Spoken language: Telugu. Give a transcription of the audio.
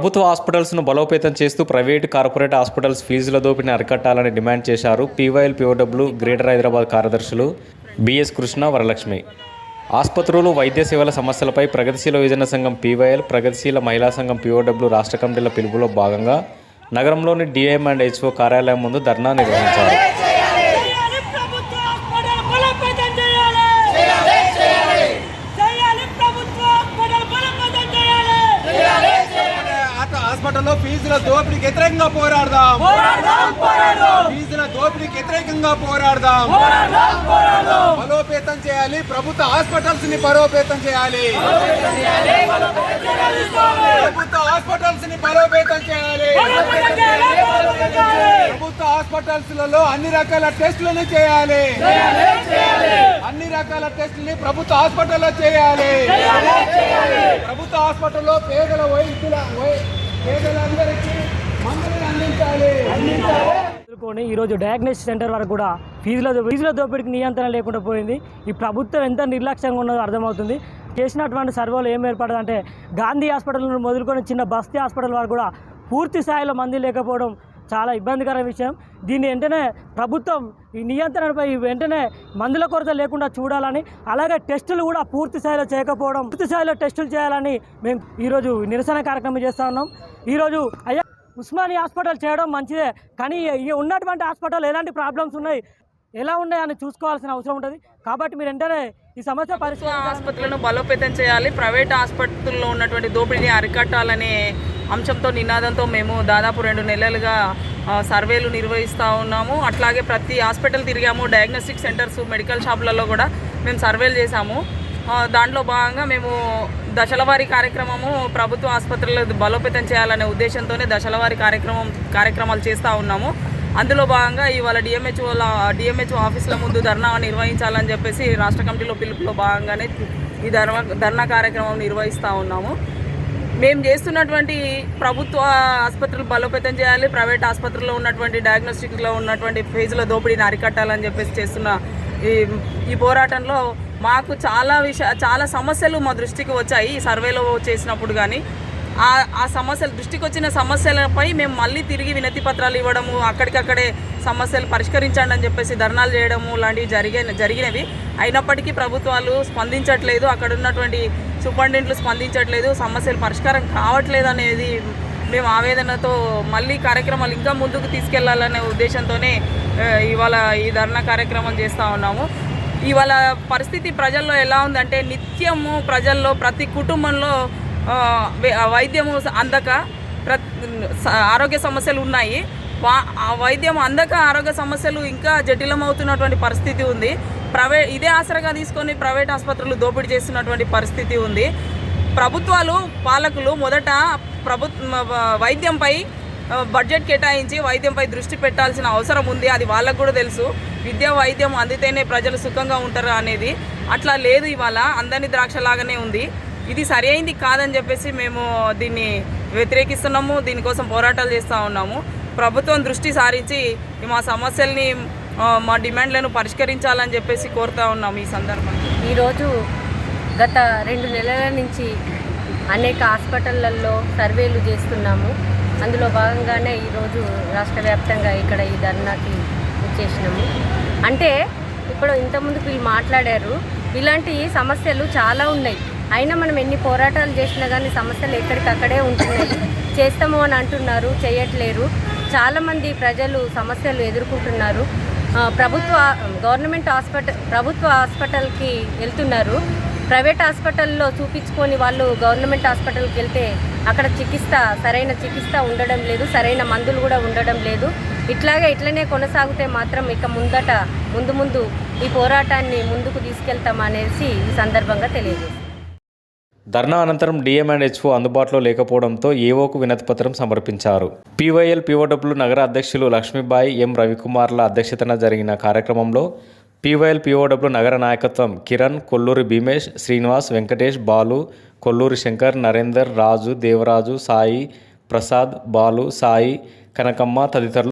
ప్రభుత్వ హాస్పిటల్స్ను బలోపేతం చేస్తూ ప్రైవేటు కార్పొరేట్ హాస్పిటల్స్ ఫీజుల దోపిడీని అరికట్టాలని డిమాండ్ చేశారు పీవైఎల్ పీఓడబ్ల్యూ గ్రేటర్ హైదరాబాద్ కార్యదర్శులు బిఎస్ కృష్ణ, వరలక్ష్మి. ఆసుపత్రులు, వైద్య సేవల సమస్యలపై ప్రగతిశీల యువజన సంఘం పీవైఎల్, ప్రగతిశీల మహిళా సంఘం పీఓడబ్ల్యూ రాష్ట్ర కమిటీల పిలుపులో భాగంగా నగరంలోని డిఎంఅండ్హెచ్ఓ కార్యాలయం ముందు ధర్నా నిర్వహించారు. హాస్పిటల్లో ఫీజుల దోపిడీకి వ్యతిరేకంగా పోరాడదాం. ఫీజుల దోపిడీకి వ్యతిరేకంగా పోరాడదాం. బలోపేతం చేయాలి, ప్రభుత్వ హాస్పిటల్స్ ని బలోపేతం చేయాలి. ప్రభుత్వ హాస్పిటల్స్ ని బలోపేతం చేయాలి. ప్రభుత్వ హాస్పిటల్స్ లలో అన్ని రకాల టెస్టులను చేయాలి. అన్ని రకాల టెస్టులని ప్రభుత్వ హాస్పిటల్లో చేయాలి. ప్రభుత్వ హాస్పిటల్లో పేదల పేదలందరికీ మందులను అందించాలి. ఈరోజు డయాగ్నోస్టిక్ సెంటర్ వరకు కూడా ఫీజుల దోపిడీకి నియంత్రణ లేకుండా పోయింది. ఈ ప్రభుత్వం ఎంత నిర్లక్ష్యంగా ఉన్నదో అర్థమవుతుంది. చేసినటువంటి సర్వేలు ఏం ఏర్పడదంటే గాంధీ హాస్పిటల్ నుండి మొదలుకొని చిన్న బస్తీ హాస్పిటల్ వరకు కూడా పూర్తి స్థాయిలో మంది లేకపోవడం చాలా ఇబ్బందికర విషయం. దీన్ని వెంటనే ప్రభుత్వం ఈ నియంత్రణపై వెంటనే మందుల కొరత లేకుండా చూడాలని, అలాగే టెస్టులు కూడా పూర్తి స్థాయిలో చేయకపోవడం, పూర్తి స్థాయిలో టెస్టులు చేయాలని మేము ఈరోజు నిరసన కార్యక్రమం చేస్తూ ఉన్నాం. ఈరోజు ఉస్మానియా హాస్పిటల్ చేయడం మంచిదే, కానీ ఉన్నటువంటి హాస్పిటల్ ఎలాంటి ప్రాబ్లమ్స్ ఉన్నాయి, ఎలా ఉన్నాయని చూసుకోవాల్సిన అవసరం ఉంటుంది. కాబట్టి మీరు వెంటనే ఈ సమస్య ఆసుపత్రులను బలోపేతం చేయాలి, ప్రైవేట్ ఆసుపత్రుల్లో ఉన్నటువంటి దోపిడీని అరికట్టాలనే అంశంతో నినాదంతో మేము దాదాపు 2 నెలలుగా సర్వేలు నిర్వహిస్తూ ఉన్నాము. అట్లాగే ప్రతి హాస్పిటల్ తిరిగాము, డయాగ్నోస్టిక్ సెంటర్స్, మెడికల్ షాపులలో కూడా మేము సర్వేలు చేశాము. దాంట్లో భాగంగా మేము దశలవారీ కార్యక్రమము ప్రభుత్వ ఆసుపత్రులను బలోపేతం చేయాలనే ఉద్దేశంతోనే దశలవారీ కార్యక్రమాలు చేస్తూ ఉన్నాము. అందులో భాగంగా ఇవాళ డిఎంహెచ్ఓ ఆఫీసుల ముందు ధర్నా నిర్వహించాలని చెప్పేసి రాష్ట్ర కమిటీలో పిలుపులో భాగంగానే ఈ ధర్నా కార్యక్రమం నిర్వహిస్తూ ఉన్నాము. మేము చేస్తున్నటువంటి ప్రభుత్వ ఆసుపత్రులు బలోపేతం చేయాలి, ప్రైవేట్ ఆసుపత్రుల్లో ఉన్నటువంటి డయాగ్నోస్టిక్లో ఉన్నటువంటి ఫీజుల దోపిడీని అరికట్టాలని చెప్పేసి చేస్తున్న ఈ పోరాటంలో మాకు చాలా సమస్యలు మా దృష్టికి వచ్చాయి. ఈ సర్వేలో చేసినప్పుడు కానీ ఆ సమస్యలు దృష్టికి వచ్చిన సమస్యలపై మేము మళ్ళీ తిరిగి వినతి పత్రాలు ఇవ్వడము, అక్కడికక్కడే సమస్యలు పరిష్కరించండి అని చెప్పేసి ధర్నాలు చేయడము లాంటివి జరిగినవి. అయినప్పటికీ ప్రభుత్వాలు స్పందించట్లేదు, అక్కడ ఉన్నటువంటి సూపరింటెండెంట్లు స్పందించట్లేదు, సమస్యలు పరిష్కారం కావట్లేదు అనేది మేము ఆవేదనతో మళ్ళీ కార్యక్రమాలు ఇంకా ముందుకు తీసుకెళ్లాలనే ఉద్దేశంతోనే ఇవాళ ఈ ధర్నా కార్యక్రమం చేస్తూ ఉన్నాము. ఇవాళ పరిస్థితి ప్రజల్లో ఎలా ఉందంటే, నిత్యము ప్రజల్లో ప్రతి కుటుంబంలో వైద్యము అందక ఆరోగ్య సమస్యలు ఉన్నాయి. వైద్యం అందక ఆరోగ్య సమస్యలు ఇంకా జటిలమవుతున్నటువంటి పరిస్థితి ఉంది. ఇదే ఆసరగా తీసుకొని ప్రైవేట్ ఆసుపత్రులు దోపిడీ చేస్తున్నటువంటి పరిస్థితి ఉంది. ప్రభుత్వాలు, పాలకులు మొదట వైద్యంపై బడ్జెట్ కేటాయించి వైద్యంపై దృష్టి పెట్టాల్సిన అవసరం ఉంది. అది వాళ్ళకు కూడా తెలుసు. విద్య, వైద్యం అందితేనే ప్రజలు సుఖంగా ఉంటారు అనేది అట్లా లేదు. ఇవాళ అందని ద్రాక్షలాగానే ఉంది. ఇది సరి అయింది కాదని చెప్పేసి మేము దీన్ని వ్యతిరేకిస్తున్నాము. దీనికోసం పోరాటాలు చేస్తూ ఉన్నాము. ప్రభుత్వం దృష్టి సారించి మా సమస్యల్ని, మా డిమాండ్లను పరిష్కరించాలని చెప్పేసి కోరుతూ ఉన్నాము. ఈ సందర్భంగా ఈరోజు గత 2 నెలల నుంచి అనేక హాస్పిటళ్లలో సర్వేలు చేస్తున్నాము. అందులో భాగంగానే ఈరోజు రాష్ట్ర వ్యాప్తంగా ఇక్కడ ఈ ధర్నాకి చేసినాము. అంటే ఇప్పుడు ఇంతకుముందు వీళ్ళు మాట్లాడారు, ఇలాంటి సమస్యలు చాలా ఉన్నాయి. అయినా మనం ఎన్ని పోరాటాలు చేసినా కానీ సమస్యలు ఎక్కడికక్కడే ఉంటున్నాయి. చేస్తాము అని అంటున్నారు, చేయట్లేరు. చాలామంది ప్రజలు సమస్యలు ఎదుర్కొంటున్నారు. ప్రభుత్వ హాస్పిటల్కి వెళ్తున్నారు. ప్రైవేట్ హాస్పిటల్లో చూపించుకొని వాళ్ళు గవర్నమెంట్ హాస్పిటల్కి వెళ్తే అక్కడ సరైన చికిత్స ఉండడం లేదు, సరైన మందులు కూడా ఉండడం లేదు. ఇట్లనే కొనసాగితే మాత్రం ఇక ముందు ఈ పోరాటాన్ని ముందుకు తీసుకెళ్తామనేసి ఈ సందర్భంగా తెలియజేస్తాం. ధర్నా అనంతరం డిఎంఅండ్హెచ్ఓ అందుబాటులో లేకపోవడంతో ఏఓకు వినతిపత్రం సమర్పించారు. పీవైఎల్ పీఓడబ్ల్యూ నగర అధ్యక్షులు లక్ష్మీబాయి, ఎం రవికుమార్ల అధ్యక్షతన జరిగిన కార్యక్రమంలో పీవైఎల్ పీఓడబ్ల్యూ నగర నాయకత్వం కిరణ్, కొల్లూరి భీమేష్, శ్రీనివాస్, వెంకటేష్, బాలు, కొల్లూరి శంకర్, నరేందర్, రాజు, దేవరాజు, సాయి, ప్రసాద్, బాలు, సాయి, కనకమ్మ తదితరులు